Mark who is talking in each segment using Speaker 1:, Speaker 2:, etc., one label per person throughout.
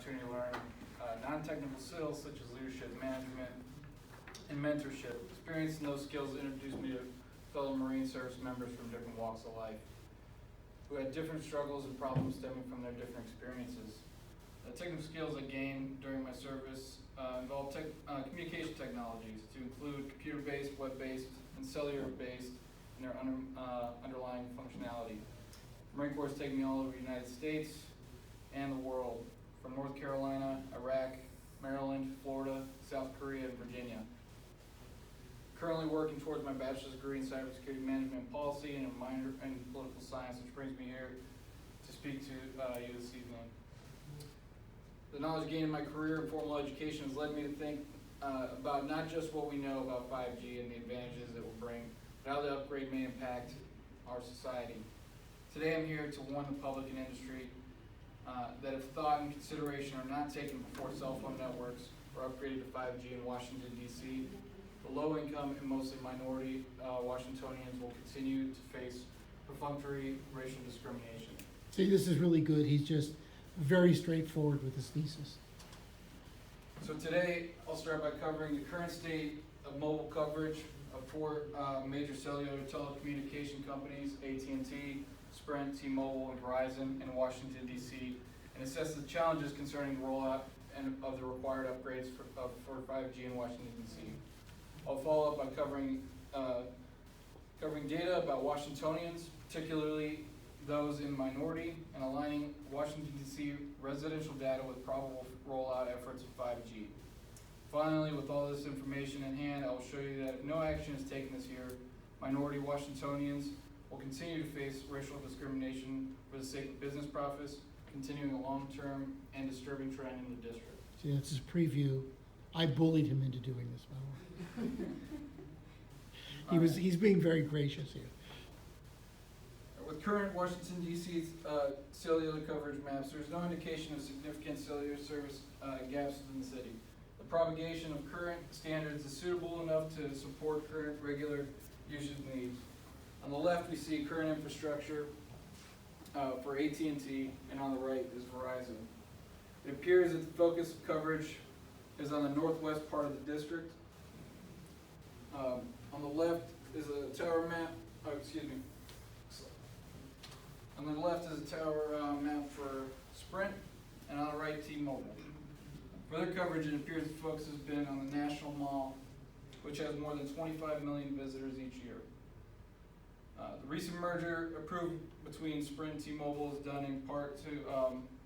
Speaker 1: opportunity to learn non-technical skills such as leadership, management, and mentorship. Experience in those skills introduced me to fellow Marine Service members from different walks of life who had different struggles and problems stemming from their different experiences. The technical skills I gained during my service involved communication technologies to include computer-based, web-based, and cellular-based in their underlying functionality. Marine Corps has taken me all over the United States and the world, from North Carolina, Iraq, Maryland, Florida, South Korea, and Virginia. Currently working towards my bachelor's degree in cybersecurity management and policy and a minor in political science, which brings me here to speak to you this evening. The knowledge gained in my career in formal education has led me to think about not just what we know about 5G and the advantages it will bring, but how the upgrade may impact our society. Today I'm here to warn the public and industry that if thought and consideration are not taken before cell phone networks are upgraded to 5G in Washington, D.C., the low-income and mostly minority Washingtonians will continue to face perfunctory racial discrimination.
Speaker 2: See, this is really good. He's just very straightforward with his thesis.
Speaker 1: So today, I'll start by covering the current state of mobile coverage of four major cellular telecommunication companies, AT&T, Sprint, T-Mobile, and Verizon in Washington, D.C., and assess the challenges concerning the rollout of the required upgrades for 5G in Washington, D.C. I'll follow up by covering data about Washingtonians, particularly those in minority, and aligning Washington, D.C. residential data with probable rollout efforts of 5G. Finally, with all this information in hand, I will show you that if no action is taken this year, minority Washingtonians will continue to face racial discrimination for the sake of business profits, continuing a long-term and disturbing trend in the district.
Speaker 2: See, that's his preview. I bullied him into doing this, by the way. He's being very gracious here.
Speaker 1: With current Washington, D.C. Cellular coverage maps, there is no indication of significant cellular service gaps within the city. The propagation of current standards is suitable enough to support current regular usage needs. On the left, we see current infrastructure for AT&T, and on the right is Verizon. It appears that the focus of coverage is on the northwest part of the district. On the left is a tower map. On the left is a tower map for Sprint, and on the right, T-Mobile. For their coverage, it appears the focus has been on the National Mall, which has more than 25 million visitors each year. The recent merger approved between Sprint and T-Mobile is done in part to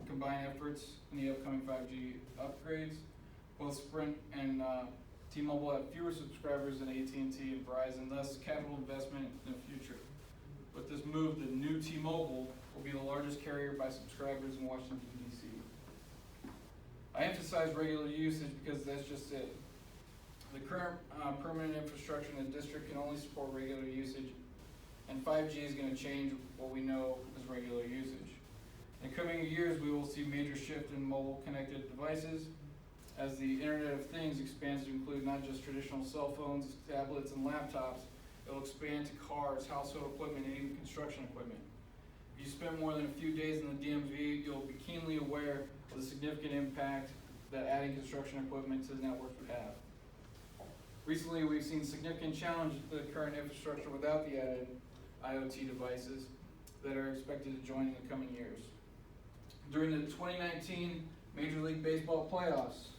Speaker 1: combine efforts in the upcoming 5G upgrades. Both Sprint and T-Mobile have fewer subscribers than AT&T and Verizon, thus capital investment in the future. With this move, the new T-Mobile will be the largest carrier by subscribers in Washington, D.C. I emphasize regular usage because that's just it. The current permanent infrastructure in the district can only support regular usage, and 5G is going to change what we know as regular usage. In the coming years, we will see major shift in mobile connected devices as the Internet of Things expands to include not just traditional cell phones, tablets, and laptops. It will expand to cars, household equipment, and even construction equipment. If you spend more than a few days in the DMV, you'll be keenly aware of the significant impact that adding construction equipment to the networks would have. Recently, we've seen significant challenge to the current infrastructure without the added IoT devices that are expected to join in the coming years. During the 2019 Major League Baseball playoffs,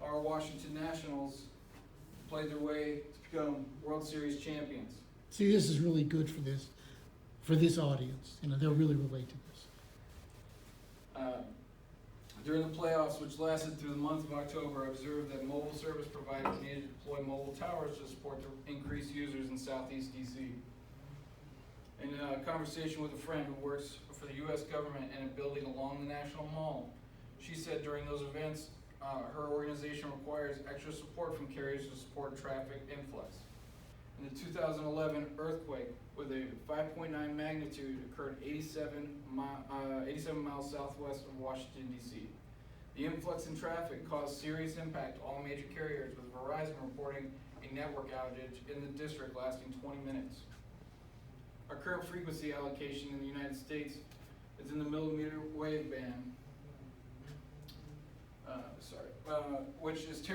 Speaker 1: our Washington Nationals played their way to become World Series champions.
Speaker 2: See, this is really good for this audience. You know, they'll really relate to this.
Speaker 1: During the playoffs, which lasted through the month of October, I observed that mobile service providers needed to deploy mobile towers to support the increased users in Southeast DC. In a conversation with a friend who works for the U.S. government in a building along the National Mall, she said during those events, her organization requires extra support from carriers to support traffic influx. In the 2011 earthquake with a 5.9 magnitude occurred 87 miles southwest of Washington, D.C. The influx in traffic caused serious impact to all major carriers, with Verizon reporting a network outage in the district lasting 20 minutes. Our current frequency allocation in the United States is in the millimeter wave band. which is terrible.